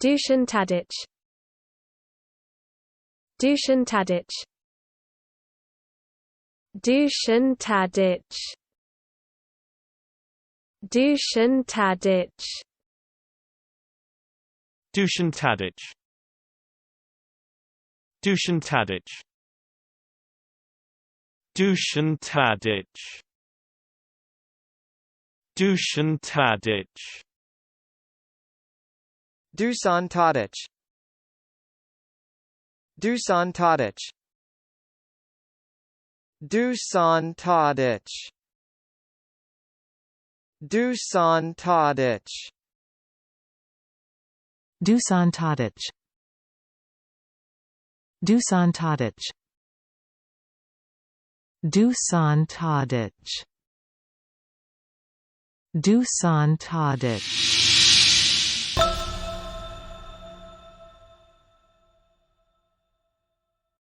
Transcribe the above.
Dušan Tadić. Dušan Tadić. Dušan Tadić. Dušan Tadić. Dušan Tadić. Dušan Tadić. Dušan Tadić. Dušan Tadić. Dušan Tadić. Dušan Tadić. Dušan Tadić. Dušan Tadić. Dušan Tadić. Dušan Tadić. Dušan Tadić. Dušan Tadić.